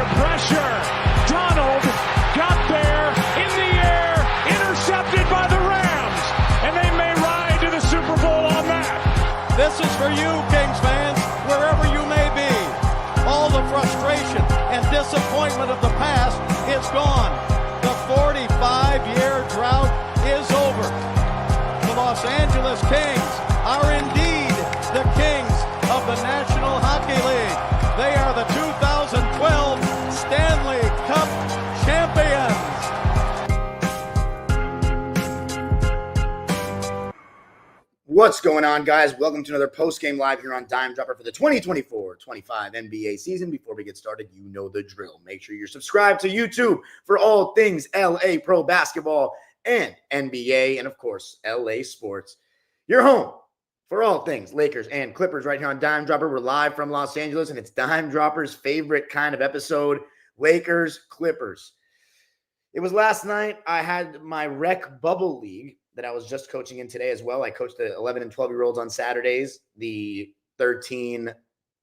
under pressure. Donald got there in the air, intercepted by the Rams, and they may ride to the Super Bowl on that. This is for you, Kings fans, wherever you may be. All the frustration and disappointment of the past is gone. The 45-year drought is over. The Los Angeles Kings are indeed the kings of the National Hockey League. They are the 2012 Stanley Cup champions. What's going on, guys? Welcome to another post-game live here on Dime Dropper for the 2024-25 NBA season. Before we get started, you know the drill. Make sure you're subscribed to YouTube for all things LA Pro Basketball and NBA, and of course, LA Sports. Your home for all things Lakers and Clippers right here on Dime Dropper. We're live from Los Angeles, and it's Dime Dropper's favorite kind of episode, Lakers, Clippers. It was last night. I had my rec bubble league that I was just coaching in today as well. I coached the 11 and 12-year-olds on Saturdays, the 13,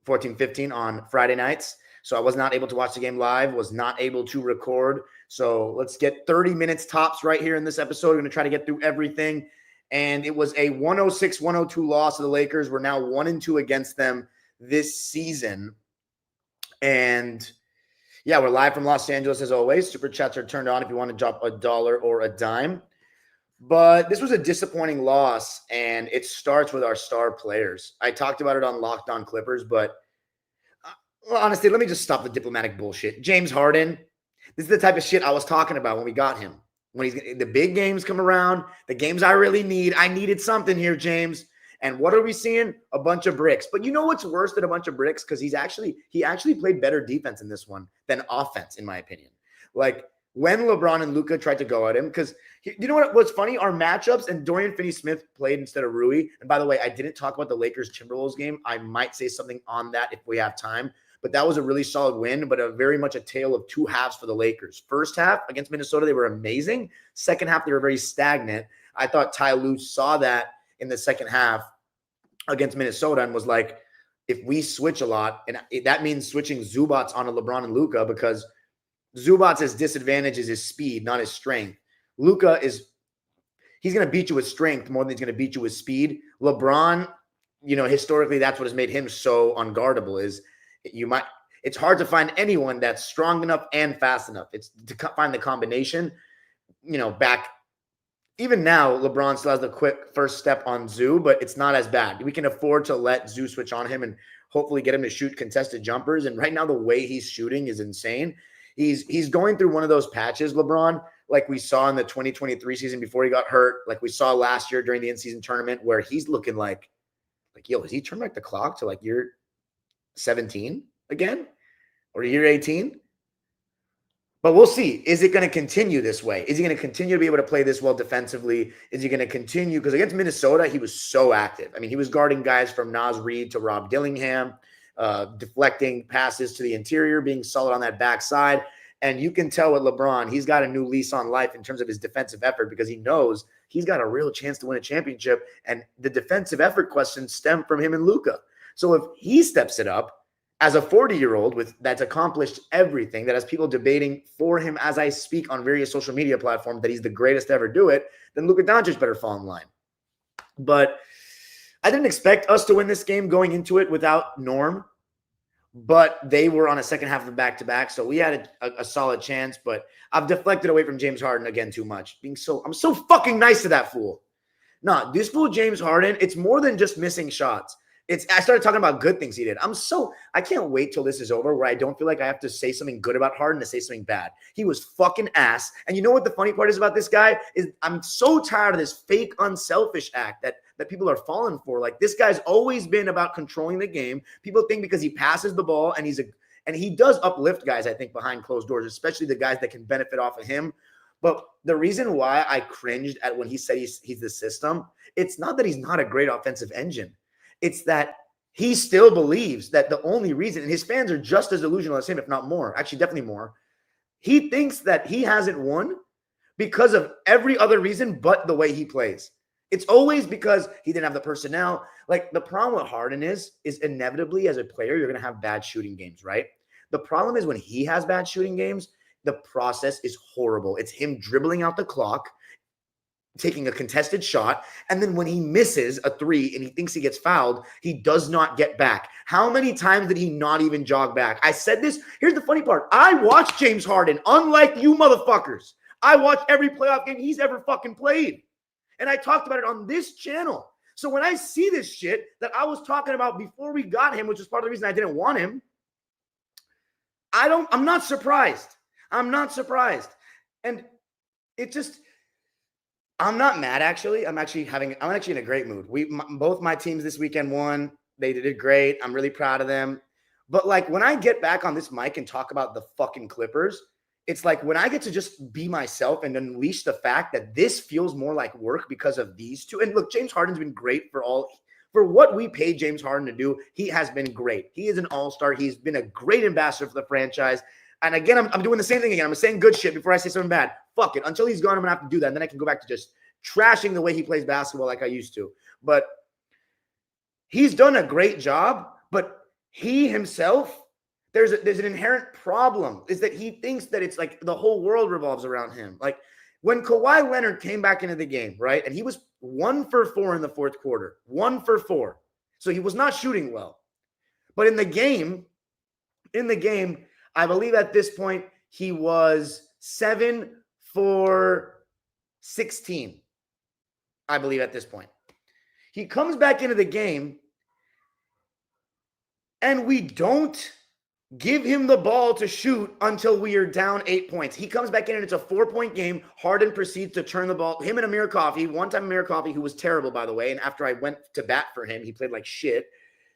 14, 15 on Friday nights. So I was not able to watch the game live, was not able to record. So let's get 30 minutes tops right here in this episode. We're going to try to get through everything. And it was a 106-102 loss to the Lakers. We're now 1-2 against them this season. And yeah, we're live from Los Angeles as always. Super chats are turned on if you want to drop $1 or a dime. But this was a disappointing loss, and it starts with our star players. I talked about it on Locked On Clippers, but honestly, let me just stop the diplomatic bullshit. James Harden, this is the type of shit I was talking about when we got him. When the big games come around, the games I really need, I needed something here, James. And what are we seeing? A bunch of bricks. But you know what's worse than a bunch of bricks? Because he actually played better defense in this one than offense, in my opinion. Like, when LeBron and Luka tried to go at him, because you know what's funny? Our matchups, and Dorian Finney-Smith played instead of Rui. And by the way, I didn't talk about the Lakers-Timberwolves game. I might say something on that if we have time. But that was a really solid win, but very much a tale of two halves for the Lakers. First half against Minnesota, they were amazing. Second half, they were very stagnant. I thought Ty Lue saw that in the second half against Minnesota and was like, if we switch a lot, and that means switching Zubac onto LeBron and Luka, because Zubac's disadvantage is his speed, not his strength. Luka he's going to beat you with strength more than he's going to beat you with speed. LeBron, historically, that's what has made him so unguardable is it's hard to find anyone that's strong enough and fast enough. It's to find the combination, back. Even now, LeBron still has the quick first step on Zoo, but it's not as bad. We can afford to let Zoo switch on him and hopefully get him to shoot contested jumpers. And right now, the way he's shooting is insane. He's going through one of those patches, LeBron, like we saw in the 2023 season before he got hurt, like we saw last year during the in-season tournament, where he's looking like, yo, has he turned back the clock to like year 17 again or year 18? But we'll see. Is it going to continue this way? Is he going to continue to be able to play this well defensively? Is he going to continue? Because against Minnesota, he was so active. I mean, he was guarding guys from Naz Reid to Rob Dillingham, deflecting passes to the interior, being solid on that backside. And you can tell with LeBron, he's got a new lease on life in terms of his defensive effort because he knows he's got a real chance to win a championship. And the defensive effort questions stem from him and Luka. So if he steps it up as a 40-year-old that's accomplished everything, that has people debating for him as I speak on various social media platforms that he's the greatest to ever do it, then Luka Doncic better fall in line. But I didn't expect us to win this game going into it without Norm, but they were on a second half of the back-to-back, so we had a solid chance, but I've deflected away from James Harden again too much. I'm so fucking nice to that fool. No, this fool James Harden, it's more than just missing shots. I started talking about good things he did. I can't wait till this is over where I don't feel like I have to say something good about Harden to say something bad. He was fucking ass. And you know what the funny part is about this guy is I'm so tired of this fake unselfish act that people are falling for. Like, this guy's always been about controlling the game. People think because he passes the ball and he does uplift guys, I think, behind closed doors, especially the guys that can benefit off of him. But the reason why I cringed at when he said he's the system, it's not that he's not a great offensive engine. It's that he still believes that the only reason, and his fans are just as delusional as him, if not more, actually definitely more, he thinks that he hasn't won because of every other reason but the way he plays. It's always because he didn't have the personnel. Like, the problem with Harden is inevitably as a player, you're going to have bad shooting games, right? The problem is when he has bad shooting games, the process is horrible. It's him dribbling out the clock, taking a contested shot, and then when he misses a three and he thinks he gets fouled, he does not get back. How many times did he not even jog back? I said this. Here's the funny part. I watched James Harden, unlike you motherfuckers. I watched every playoff game he's ever fucking played. And I talked about it on this channel. So when I see this shit that I was talking about before we got him, which is part of the reason I didn't want him, I'm not surprised. I'm not surprised. And it just, I'm not mad, actually. I'm actually in a great mood. Both my teams this weekend won. They did great. I'm really proud of them. But like when I get back on this mic and talk about the fucking Clippers, it's like when I get to just be myself and unleash the fact that this feels more like work because of these two. And look, James Harden's been great for what we paid James Harden to do. He has been great. He is an all-star. He's been a great ambassador for the franchise. And again, I'm doing the same thing again. I'm saying good shit before I say something bad. Fuck it. Until he's gone, I'm going to have to do that. And then I can go back to just trashing the way he plays basketball like I used to. But he's done a great job. But he himself, there's an inherent problem, is that he thinks that it's like the whole world revolves around him. Like when Kawhi Leonard came back into the game, right? And he was 1 for 4 in the fourth quarter. 1 for 4. So he was not shooting well. But in the game, I believe at this point, he was 7 for 16. I believe at this point. He comes back into the game, and we don't give him the ball to shoot until we are down 8 points. He comes back in, and it's a 4-point game. Harden proceeds to turn the ball. Him and Amir Coffey, one time Amir Coffey, who was terrible, by the way, and after I went to bat for him, he played like shit.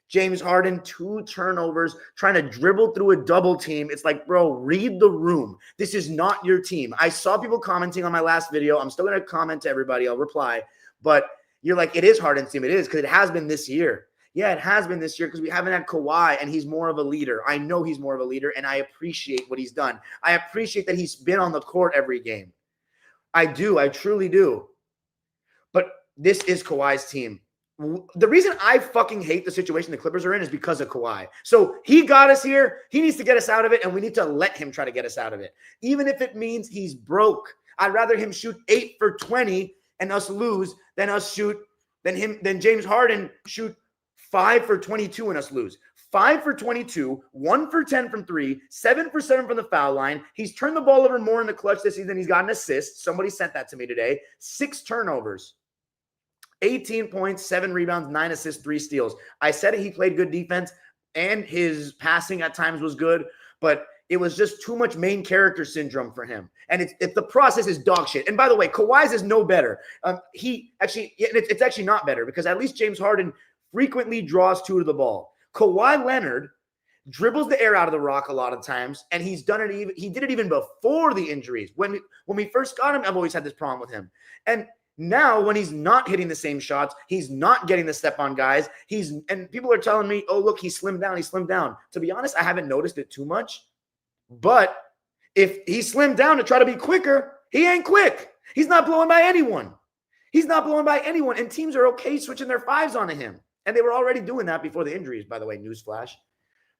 James Harden, 2 turnovers, trying to dribble through a double team. It's like, bro, read the room. This is not your team. I saw people commenting on my last video. I'm still going to comment to everybody. I'll reply. But you're like, it is Harden's team. It is, because it has been this year. Yeah, it has been this year because we haven't had Kawhi, and he's more of a leader. I know he's more of a leader, and I appreciate what he's done. I appreciate that he's been on the court every game. I do. I truly do. But this is Kawhi's team. The reason I fucking hate the situation the Clippers are in is because of Kawhi. So he got us here. He needs to get us out of it, and we need to let him try to get us out of it. Even if it means he's broke. I'd rather him shoot 8 for 20 and us lose than James Harden shoot 5 for 22 and us lose. 5 for 22, 1 for 10 from 3, 7 for 7 from the foul line. He's turned the ball over more in the clutch this season. He's got an assist. Somebody sent that to me today. 6 turnovers. 18 points, 7 rebounds, 9 assists, 3 steals. I said he played good defense, and his passing at times was good, but it was just too much main character syndrome for him. And the process is dog shit. And by the way, Kawhi's is no better. It's actually not better, because at least James Harden frequently draws 2 to the ball. Kawhi Leonard dribbles the air out of the rock a lot of times, and he did it even before the injuries. When we first got him, I've always had this problem with him. And now, when he's not hitting the same shots, he's not getting the step on guys. And people are telling me, oh, look, he slimmed down. He slimmed down. To be honest, I haven't noticed it too much. But if he slimmed down to try to be quicker, he ain't quick. He's not blowing by anyone. And teams are okay switching their 5s onto him. And they were already doing that before the injuries, by the way, newsflash.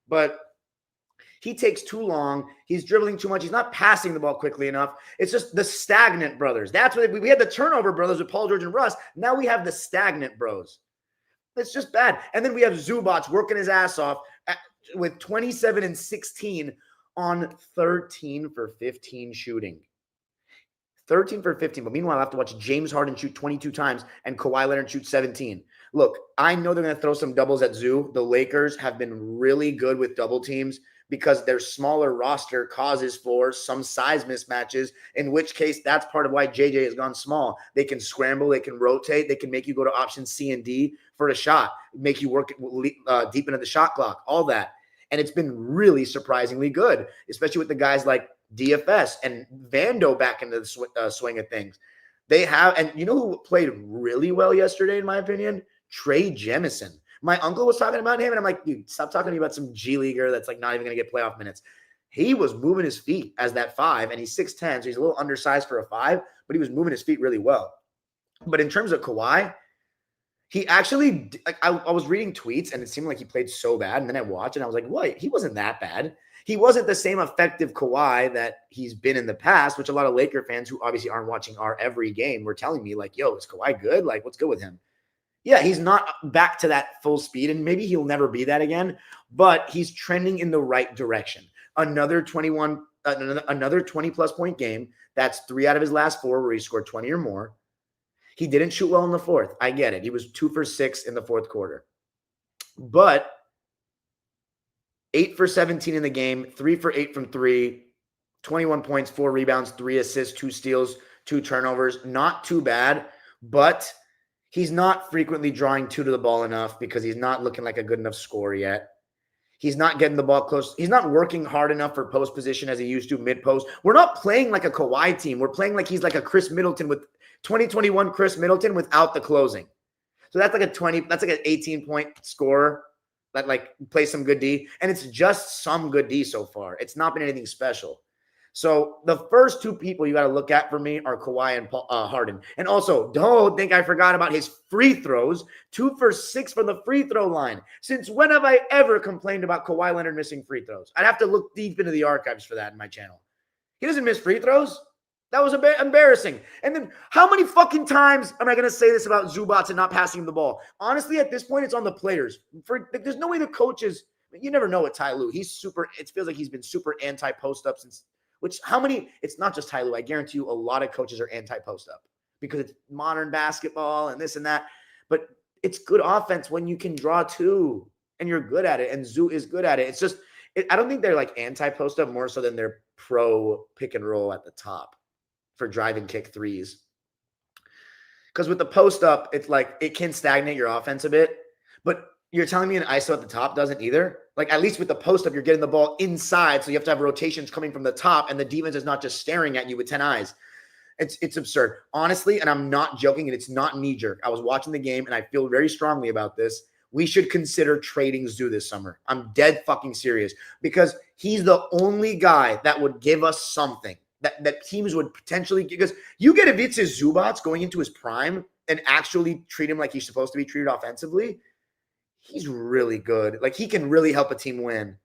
But he takes too long. He's dribbling too much. He's not passing the ball quickly enough. It's just the stagnant brothers. That's what we had, the turnover brothers with Paul George and Russ. Now we have the stagnant bros. It's just bad. And then we have Zubac working his ass off with 27 and 16 on 13 for 15 shooting. 13 for 15. But meanwhile, I have to watch James Harden shoot 22 times and Kawhi Leonard shoot 17. Look, I know they're going to throw some doubles at Zoo. The Lakers have been really good with double teams, because their smaller roster causes for some size mismatches, in which case that's part of why JJ has gone small. They can scramble, they can rotate, they can make you go to options C and D for a shot, make you work deep into the shot clock, all that. And it's been really surprisingly good, especially with the guys like DFS and Vando back into the swing of things. They have, and you know who played really well yesterday, in my opinion? Trey Jemison. My uncle was talking about him, and I'm like, dude, stop talking to me about some G leaguer that's like not even going to get playoff minutes. He was moving his feet as that 5, and he's 6'10", so he's a little undersized for a 5, but he was moving his feet really well. But in terms of Kawhi, he actually, like, I was reading tweets, and it seemed like he played so bad, and then I watched, and I was like, what? He wasn't that bad. He wasn't the same effective Kawhi that he's been in the past, which a lot of Laker fans who obviously aren't watching our every game were telling me, like, yo, is Kawhi good? Like, what's good with him? Yeah, he's not back to that full speed, and maybe he'll never be that again, but he's trending in the right direction. Another 20-plus point game. That's 3 out of his last 4 where he scored 20 or more. He didn't shoot well in the fourth. I get it. He was 2 for 6 in the fourth quarter. But 8 for 17 in the game, 3 for 8 from 3, 21 points, 4 rebounds, 3 assists, 2 steals, 2 turnovers. Not too bad, but he's not frequently drawing 2 to the ball enough because he's not looking like a good enough scorer yet. He's not getting the ball close. He's not working hard enough for post position as he used to mid-post. We're not playing like a Kawhi team. We're playing like he's like a Chris Middleton with 2021 Chris Middleton without the closing. So that's like an 18-point scorer that like plays some good D. And it's just some good D so far. It's not been anything special. So the first 2 people you got to look at for me are Kawhi and Harden. And also, don't think I forgot about his free throws. 2 for 6 from the free throw line. Since when have I ever complained about Kawhi Leonard missing free throws? I'd have to look deep into the archives for that in my channel. He doesn't miss free throws. That was embarrassing. And then how many fucking times am I going to say this about Zubac and not passing him the ball? Honestly, at this point, it's on the players. There's no way the coaches, you never know what Ty Lue. It feels like he's been super anti-post up since. It's not just Ty Lue. I guarantee you a lot of coaches are anti-post up because it's modern basketball and this and that. But it's good offense when you can draw 2 and you're good at it. And Zoo is good at it. It's just, I don't think they're like anti-post up more so than they're pro pick and roll at the top for drive and kick threes. Because with the post up, it's like it can stagnate your offense a bit. But you're telling me an ISO at the top doesn't either? Like, at least with the post-up, you're getting the ball inside, so you have to have rotations coming from the top, and the defense is not just staring at you with 10 eyes. It's absurd. Honestly, and I'm not joking, and it's not knee-jerk. I was watching the game, and I feel very strongly about this. We should consider trading Zoo this summer. I'm dead fucking serious, because he's the only guy that would give us something that teams would potentially – because you get Ivica Zubac going into his prime and actually treat him like he's supposed to be treated offensively – he's really good. Like, he can really help a team win.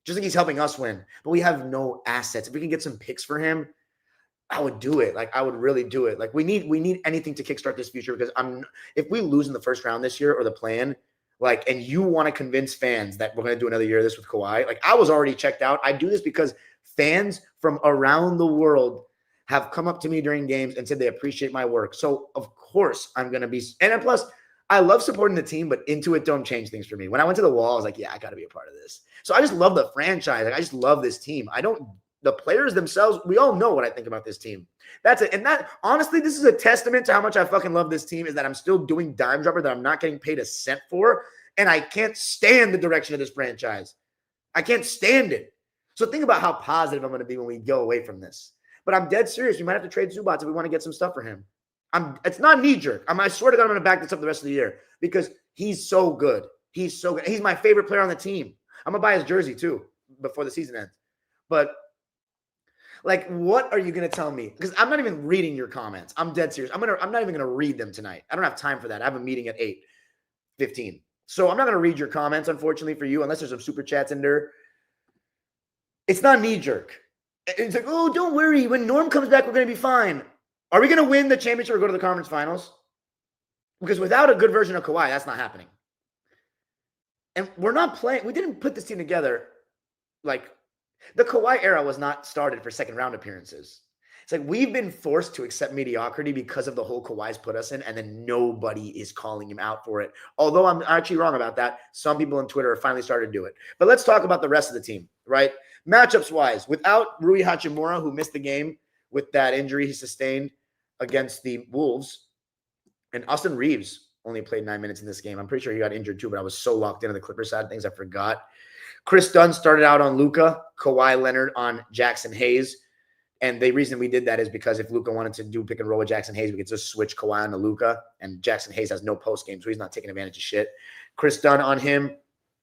Just like he's helping us win. But we have no assets. If we can get some picks for him, I would do it. Like, I would really do it. Like, we need anything to kickstart this future because if we lose in the first round this year or the plan, like, and you want to convince fans that we're going to do another year of this with Kawhi, like, I was already checked out. I do this because fans from around the world have come up to me during games and said they appreciate my work. So, of course, I'm going to be – and plus – I love supporting the team, but Intuit don't change things for me. When I went to the wall, I was like, yeah, I got to be a part of this. So I just love the franchise. Like, I just love this team. The players themselves, we all know what I think about this team. That's it. And that, honestly, this is a testament to how much I fucking love this team is that I'm still doing dime dropper that I'm not getting paid a cent for. And I can't stand the direction of this franchise. I can't stand it. So think about how positive I'm going to be when we go away from this. But I'm dead serious. We might have to trade Zubac if we want to get some stuff for him. It's not knee-jerk. I swear to God, I'm going to back this up the rest of the year because he's so good. He's so good. He's my favorite player on the team. I'm going to buy his jersey, too, before the season ends. But, like, what are you going to tell me? Because I'm not even reading your comments. I'm dead serious. I'm not even going to read them tonight. I don't have time for that. I have a meeting at 8:15. So I'm not going to read your comments, unfortunately, for you, unless there's some super chats in there. It's not knee-jerk. It's like, oh, don't worry. When Norm comes back, we're going to be fine. Are we going to win the championship or go to the conference finals? Because without a good version of Kawhi, that's not happening. And we're not playing. We didn't put this team together. Like, the Kawhi era was not started for second round appearances. It's like we've been forced to accept mediocrity because of the hole Kawhi's put us in, and then nobody is calling him out for it. Although I'm actually wrong about that. Some people on Twitter have finally started to do it. But let's talk about the rest of the team, right? Matchups-wise, without Rui Hachimura, who missed the game with that injury he sustained against the Wolves, and Austin Reeves only played 9 minutes in this game. I'm pretty sure he got injured too, but I was so locked into the Clippers side of things, I forgot. Chris Dunn started out on Luka, Kawhi Leonard on Jackson Hayes. And the reason we did that is because if Luka wanted to do pick and roll with Jackson Hayes, we could just switch Kawhi on to Luka. And Jackson Hayes has no post game, so he's not taking advantage of shit. Chris Dunn on him.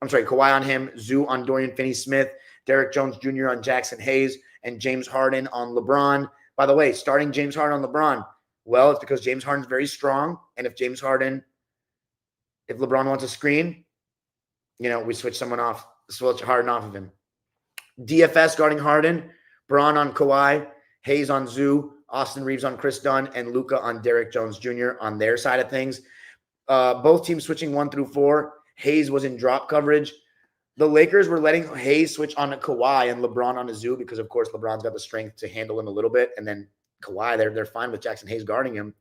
Kawhi on him. Zoo on Dorian Finney-Smith. Derek Jones Jr. on Jackson Hayes. And James Harden on LeBron. By the way, starting James Harden on LeBron. Well, it's because James Harden's very strong. And if LeBron wants a screen, we switch Harden off of him. DFS guarding Harden, Braun on Kawhi, Hayes on Zoo, Austin Reeves on Chris Dunn, and Luka on Derek Jones Jr. on their side of things. Both teams switching 1 through 4. Hayes was in drop coverage. The Lakers were letting Hayes switch on to Kawhi and LeBron on a Zoo because, of course, LeBron's got the strength to handle him a little bit. And then Kawhi, they're fine with Jackson Hayes guarding him.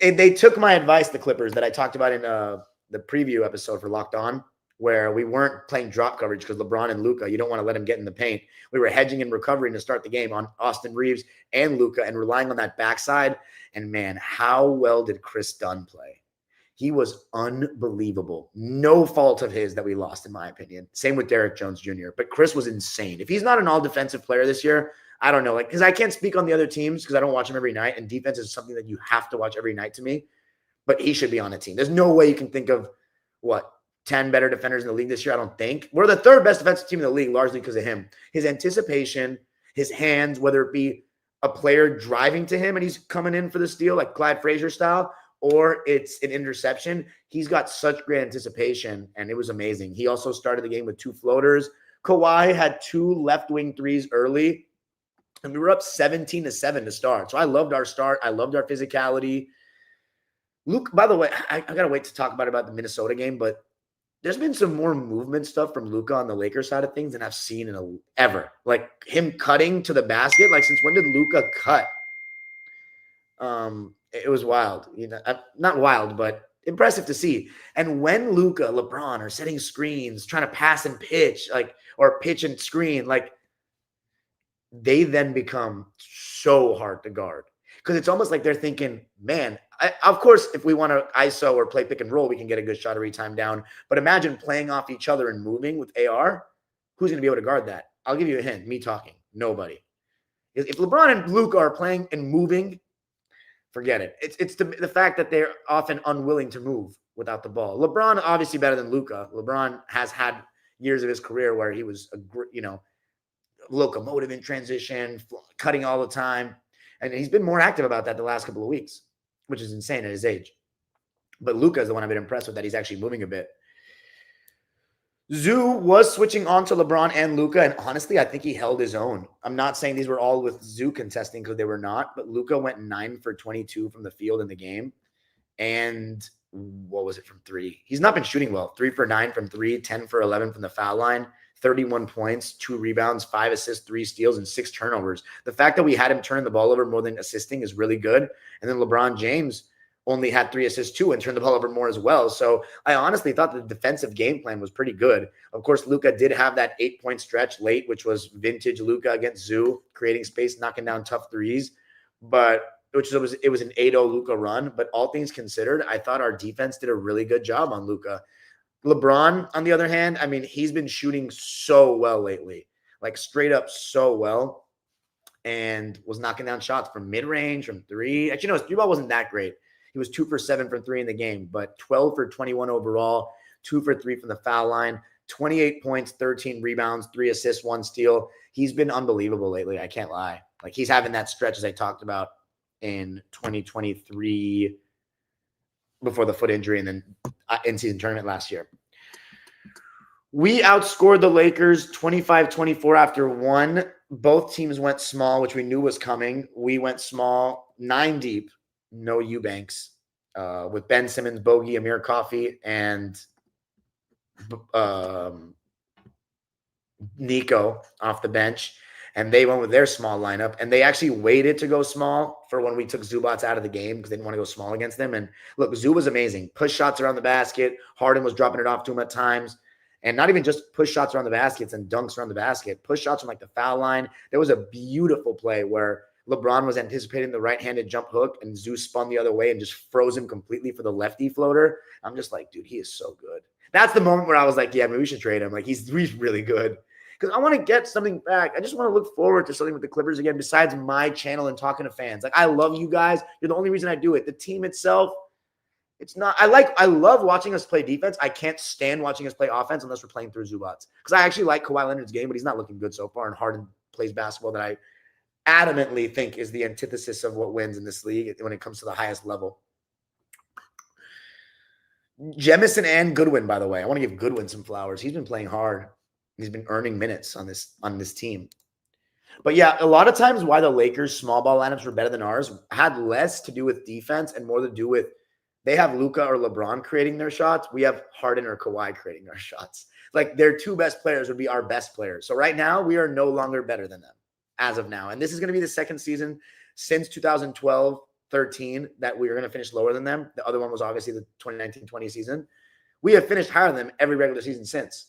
And they took my advice, the Clippers, that I talked about in the preview episode for Locked On, where we weren't playing drop coverage because LeBron and Luka, you don't want to let them get in the paint. We were hedging and recovering to start the game on Austin Reeves and Luka and relying on that backside. And, man, how well did Chris Dunn play? He was unbelievable. No fault of his that we lost, in my opinion. Same with Derek Jones Jr. But Chris was insane. If he's not an all-defensive player this year, I don't know. Because I can't speak on the other teams because I don't watch them every night. And defense is something that you have to watch every night to me. But he should be on a team. There's no way you can think of, 10 better defenders in the league this year? I don't think. We're the 3rd best defensive team in the league, largely because of him. His anticipation, his hands, whether it be a player driving to him and he's coming in for the steal, like Clyde Frazier style, or it's an interception. He's got such great anticipation, and it was amazing. He also started the game with 2 floaters. Kawhi had 2 left wing threes early, and we were up 17-7 to start. So I loved our start. I loved our physicality. Luke, by the way, I got to wait to talk about the Minnesota game, but there's been some more movement stuff from Luka on the Lakers side of things than I've seen in ever. Like him cutting to the basket. Like, since when did Luka cut? It was wild. Not wild, but impressive to see. And when Luka, LeBron are setting screens, trying to pass and pitch, or pitch and screen, they then become so hard to guard. Because it's almost like they're thinking, man, of course, if we want to ISO or play pick and roll, we can get a good shot every time down. But imagine playing off each other and moving with AR. Who's going to be able to guard that? I'll give you a hint. Me talking. Nobody. If LeBron and Luka are playing and moving, forget it. It's the fact that they're often unwilling to move without the ball. LeBron, obviously better than Luka. LeBron has had years of his career where he was, locomotive in transition, cutting all the time. And he's been more active about that the last couple of weeks, which is insane at his age. But Luka is the one I've been impressed with, that he's actually moving a bit. Zoo was switching on to LeBron and Luka, and honestly, I think he held his own. I'm not saying these were all with Zoo contesting because they were not, but Luka went 9 for 22 from the field in the game. And what was it from 3? He's not been shooting well. 3 for 9 from 3, 10 for 11 from the foul line. 31 points, 2 rebounds, 5 assists, 3 steals, and 6 turnovers. The fact that we had him turn the ball over more than assisting is really good. And then LeBron James only had 3 assists too and turned the ball over more as well. So I honestly thought the defensive game plan was pretty good. Of course, Luka did have that 8-point stretch late, which was vintage Luka against Zoo, creating space, knocking down tough threes. But it was an 8-0 Luka run. But all things considered, I thought our defense did a really good job on Luka. LeBron, on the other hand, I mean, he's been shooting so well lately, straight up so well, and was knocking down shots from mid-range, from 3. Actually, no, his 3-ball wasn't that great. He was 2 for 7 from 3 in the game, but 12 for 21 overall, 2 for 3 from the foul line, 28 points, 13 rebounds, 3 assists, 1 steal. He's been unbelievable lately. I can't lie. He's having that stretch, as I talked about, in 2023 before the foot injury and then in-season tournament last year. We outscored the Lakers 25-24 after 1. Both teams went small, which we knew was coming. We went small, 9 deep, no Eubanks, with Ben Simmons, Bogey, Amir Coffey, and Nico off the bench. And they went with their small lineup. And they actually waited to go small for when we took Zubac out of the game because they didn't want to go small against them. And look, Zoo was amazing. Push shots around the basket. Harden was dropping it off to him at times. And not even just push shots around the baskets and dunks around the basket. Push shots from the foul line. There was a beautiful play where LeBron was anticipating the right-handed jump hook and Zoo spun the other way and just froze him completely for the lefty floater. I'm just like, dude, he is so good. That's the moment where I was like, yeah, maybe we should trade him. He's really good. Because I want to get something back. I just want to look forward to something with the Clippers again besides my channel and talking to fans. I love you guys. You're the only reason I do it. The team itself, it's not – I love watching us play defense. I can't stand watching us play offense unless we're playing through Zubac. Because I actually like Kawhi Leonard's game, but he's not looking good so far. And Harden plays basketball that I adamantly think is the antithesis of what wins in this league when it comes to the highest level. Jemison and Goodwin, by the way. I want to give Goodwin some flowers. He's been playing hard. He's been earning minutes on this team. But yeah, a lot of times why the Lakers small ball lineups were better than ours had less to do with defense and more to do with they have Luka or LeBron creating their shots. We have Harden or Kawhi creating our shots. Like their two best players would be our best players. So right now we are no longer better than them as of now. And this is going to be the second season since 2012-13 that we are going to finish lower than them. The other one was obviously the 2019-20 season. We have finished higher than them every regular season since.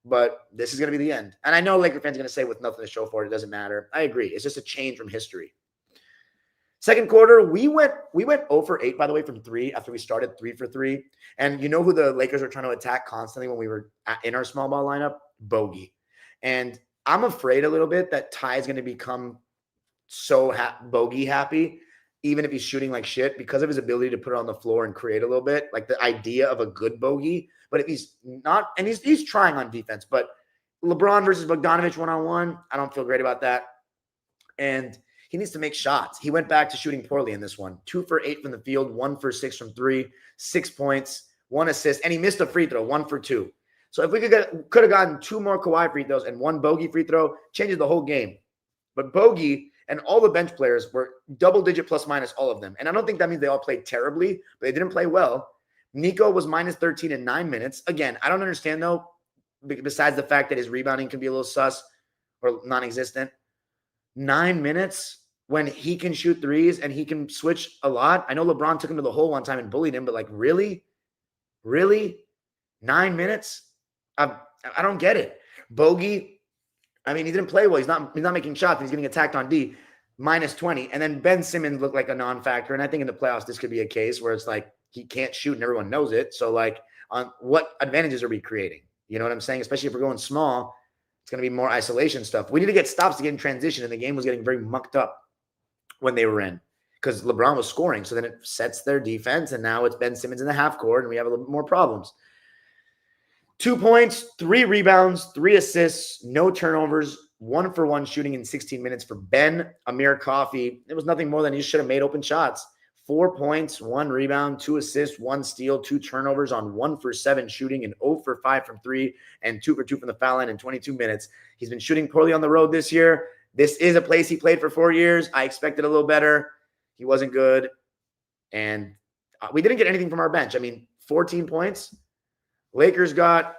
But this is going to be the end. And I know Laker fans are going to say with nothing to show for it, it doesn't matter. I agree. It's just a change from history. Second quarter, we went 0 for 8, by the way, from 3 after we started 3 for 3. And you know who the Lakers were trying to attack constantly when we were in our small ball lineup? Bogey. And I'm afraid a little bit that Ty is going to become so Bogey happy, even if he's shooting like shit, because of his ability to put it on the floor and create a little bit, like the idea of a good Bogey. But if he's not, and he's trying on defense, but LeBron versus Bogdanovich one-on-one, I don't feel great about that. And he needs to make shots. He went back to shooting poorly in this one. 2 for 8 from the field, 1 for 6 from 3, 6 points, 1 assist, and he missed a free throw, 1 for 2. So if we could have gotten 2 more Kawhi free throws and 1 Bogey free throw, changes the whole game. But Bogey and all the bench players were double-digit plus-minus, all of them. And I don't think that means they all played terribly, but they didn't play well. Nico was minus 13 in 9 minutes. Again, I don't understand, though, besides the fact that his rebounding can be a little sus or non-existent. 9 minutes when he can shoot threes and he can switch a lot. I know LeBron took him to the hole one time and bullied him, but like, really? Really? 9 minutes? I don't get it. Bogey, I mean, he didn't play well. He's not making shots. He's getting attacked on D. Minus 20. And then Ben Simmons looked like a non-factor. And I think in the playoffs, this could be a case where it's like he can't shoot and everyone knows it. So like, on what advantages are we creating? You know what I'm saying? Especially if we're going small, it's going to be more isolation stuff. We need to get stops to get in transition. And the game was getting very mucked up when they were in because LeBron was scoring. So then it sets their defense. And now it's Ben Simmons in the half court and we have a little bit more problems. 2 points, 3 rebounds, 3 assists, no turnovers, 1 for 1 shooting in 16 minutes for Ben. Amir Coffey, it was nothing more than he should have made open shots. 4 points, 1 rebound, 2 assists, 1 steal, 2 turnovers on 1 for 7 shooting and 0 for 5 from 3 and 2 for 2 from the foul line in 22 minutes. He's been shooting poorly on the road this year. This is a place he played for 4 years. I expected a little better. He wasn't good. And we didn't get anything from our bench. I mean, 14 points. Lakers got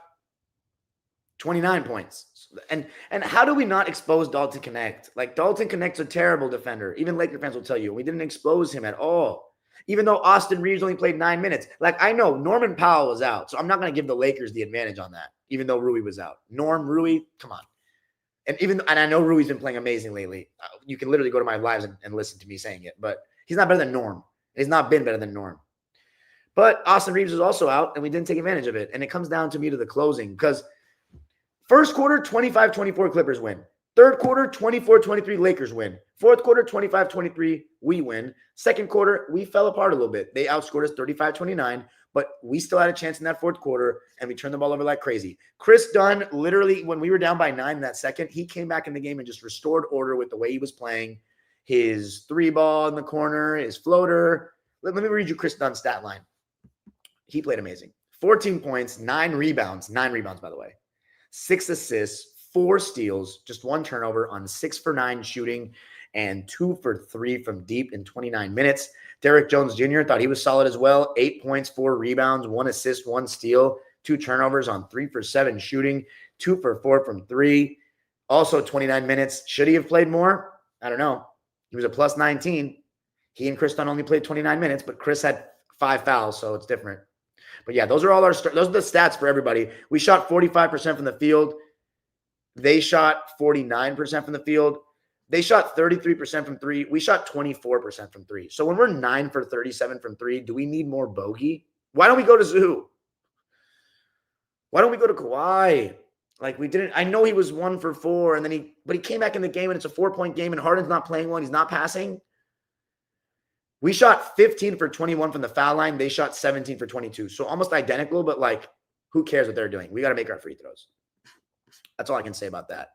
29 points. And how do we not expose Dalton Connect? Like, Dalton Connect's a terrible defender. Even Laker fans will tell you. We didn't expose him at all. Even though Austin Reeves only played 9 minutes. Like, I know Norman Powell was out, so I'm not going to give the Lakers the advantage on that, even though Rui was out. Rui, come on. And I know Rui's been playing amazing lately. You can literally go to my lives and listen to me saying it. But he's not better than Norm. He's not been better than Norm. But Austin Reeves was also out, and we didn't take advantage of it. And it comes down to me to the closing because first quarter, 25-24 Clippers win. Third quarter, 24-23 Lakers win. Fourth quarter, 25-23 we win. Second quarter, we fell apart a little bit. They outscored us 35-29, but we still had a chance in that fourth quarter, and we turned the ball over like crazy. Chris Dunn, literally, when we were down by 9 in that second, he came back in the game and just restored order with the way he was playing. His 3-ball in the corner, his floater. Let me read you Chris Dunn's stat line. He played amazing. 14 points, 9 rebounds. 9 rebounds, by the way. 6 assists, 4 steals, just 1 turnover on 6 for 9 shooting and 2 for 3 from deep in 29 minutes. Derrick Jones Jr. thought he was solid as well. 8 points, 4 rebounds, 1 assist, 1 steal, 2 turnovers on 3 for 7 shooting, 2 for 4 from 3. Also 29 minutes. Should he have played more? I don't know. He was a plus 19. He and Chris Dunn only played 29 minutes, but Chris had 5 fouls, so it's different. But yeah, those are the stats for everybody. We shot 45% from the field. They shot 49% from the field. They shot 33% from 3. We shot 24% from 3. So when we're 9 for 37 from 3, do we need more Bogey? Why don't we go to Zoo? Why don't we go to Kawhi? Like we didn't. I know he was 1 for 4, and then but he came back in the game, and it's a 4-point game, and Harden's not playing well. He's not passing. We shot 15 for 21 from the foul line. They shot 17 for 22. So almost identical, but like, who cares what they're doing? We got to make our free throws. That's all I can say about that.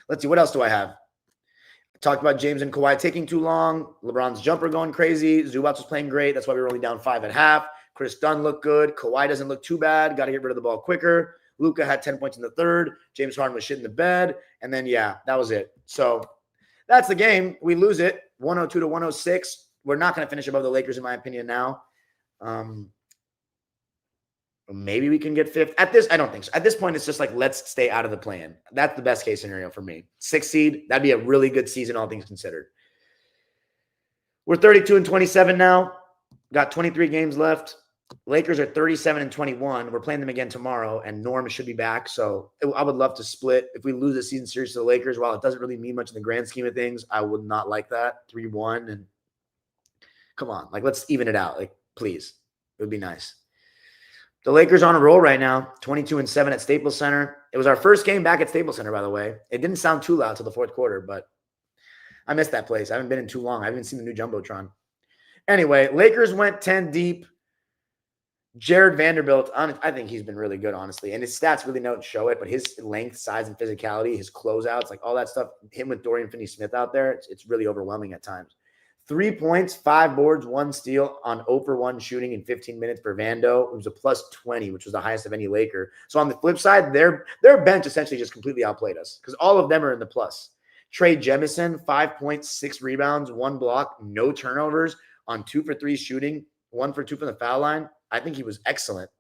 Let's see. What else do I have? I talked about James and Kawhi taking too long. LeBron's jumper going crazy. Zubac was playing great. That's why we were only down 5 at half. Chris Dunn looked good. Kawhi doesn't look too bad. Got to get rid of the ball quicker. Luka had 10 points in the third. James Harden was shit in the bed. And then, yeah, that was it. So that's the game. We lose it 102 to 106. We're not going to finish above the Lakers, in my opinion, now. Maybe we can get fifth. I don't think so. At this point, it's just like, let's stay out of the play-in. That's the best case scenario for me. 6th seed, that'd be a really good season, all things considered. We're 32 and 27 now. Got 23 games left. Lakers are 37 and 21. We're playing them again tomorrow, and Norm should be back. So I would love to split. If we lose the season series to the Lakers, while it doesn't really mean much in the grand scheme of things, I would not like that. 3-1. And come on, like, let's even it out. Like, please. It would be nice. The Lakers are on a roll right now, 22 and 7 at Staples Center. It was our first game back at Staples Center, by the way. It didn't sound too loud till the fourth quarter, but I missed that place. I haven't been in too long. I haven't seen the new Jumbotron. Anyway, Lakers went 10 deep. Jared Vanderbilt, I think he's been really good, honestly. And his stats really don't show it, but his length, size, and physicality, his closeouts, like all that stuff, him with Dorian Finney-Smith out there, it's really overwhelming at times. 3 points, 5 boards, 1 steal on 0 for 1 shooting in 15 minutes for Vando. It was a plus 20, which was the highest of any Laker. So on the flip side, their bench essentially just completely outplayed us because all of them are in the plus. Trey Jemison, 5 points, 6 rebounds, 1 block, no turnovers on 2 for 3 shooting, 1 for 2 from the foul line. I think he was excellent.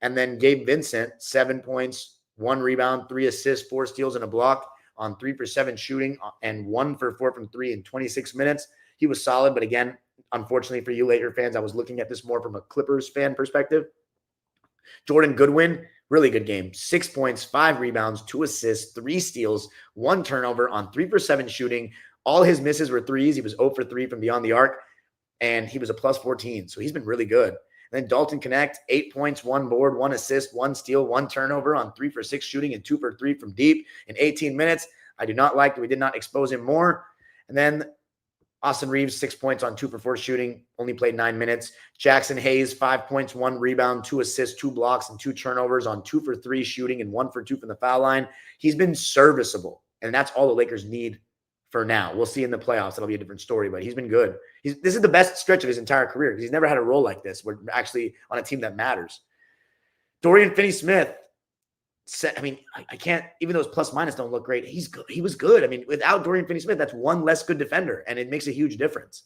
And then Gabe Vincent, 7 points, 1 rebound, 3 assists, 4 steals, and a block on 3 for 7 shooting and 1 for 4 from 3 in 26 minutes. He was solid, but again, unfortunately for you Laker fans, I was looking at this more from a Clippers fan perspective. Jordan Goodwin, really good game. 6 points, 5 rebounds, 2 assists, 3 steals, 1 turnover on 3 for 7 shooting. All his misses were threes. He was 0 for 3 from beyond the arc, and he was a plus 14. So he's been really good. And then Dalton Connect, 8 points, 1 board, 1 assist, 1 steal, 1 turnover on 3 for 6 shooting and 2 for 3 from deep in 18 minutes. I do not like that we did not expose him more. And then Austin Reeves, 6 points on 2 for 4 shooting, only played 9 minutes. Jackson Hayes, 5 points, 1 rebound, 2 assists, 2 blocks, and 2 turnovers on 2 for 3 shooting and 1 for 2 from the foul line. He's been serviceable, and that's all the Lakers need for now. We'll see in the playoffs. That'll be a different story, but he's been good. This is the best stretch of his entire career because he's never had a role like this. We're actually on a team that matters. Dorian Finney-Smith, I can't, even though his plus minus don't look great, he's good. He was good. I mean, without Dorian Finney-Smith, that's 1 less good defender, and it makes a huge difference.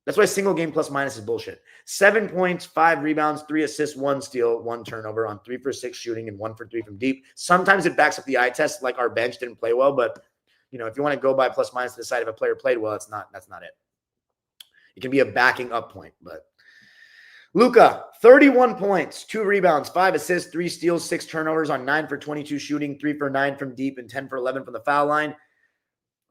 That's why single game plus minus is bullshit. 7 points, 5 rebounds, 3 assists, 1 steal, 1 turnover on 3 for 6 shooting and 1 for 3 from deep. Sometimes it backs up the eye test, like our bench didn't play well, but if you want to go by plus minus to decide if a player played well, that's not it. It can be a backing up point, but Luka, 31 points, 2 rebounds, 5 assists, 3 steals, 6 turnovers on 9 for 22 shooting, 3 for 9 from deep, and 10 for 11 from the foul line.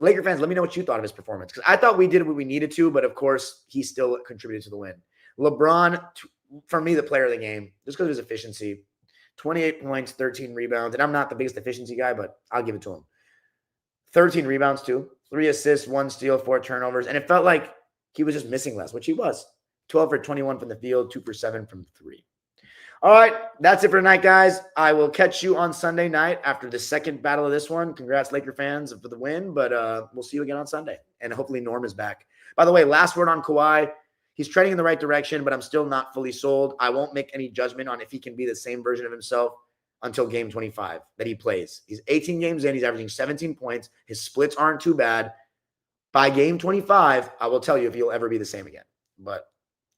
Laker fans, let me know what you thought of his performance, because I thought we did what we needed to, but of course, he still contributed to the win. LeBron, for me, the player of the game, just because of his efficiency, 28 points, 13 rebounds, and I'm not the biggest efficiency guy, but I'll give it to him. 13 rebounds, too, 3 assists, 1 steal, 4 turnovers, and it felt like he was just missing less, which he was. 12 for 21 from the field, 2 for 7 from 3. All right, that's it for tonight, guys. I will catch you on Sunday night after the second battle of this one. Congrats, Laker fans, for the win, but we'll see you again on Sunday, and hopefully Norm is back. By the way, last word on Kawhi. He's trending in the right direction, but I'm still not fully sold. I won't make any judgment on if he can be the same version of himself until game 25 that he plays. He's 18 games in. He's averaging 17 points. His splits aren't too bad. By game 25, I will tell you if he'll ever be the same again. But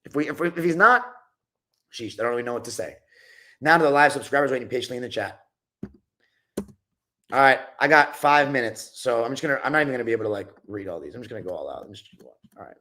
if he's not, sheesh, I don't really know what to say. Now to the live subscribers waiting patiently in the chat. All right, I got 5 minutes, so I'm not even gonna be able to read all these. I'm just gonna go all out. All right.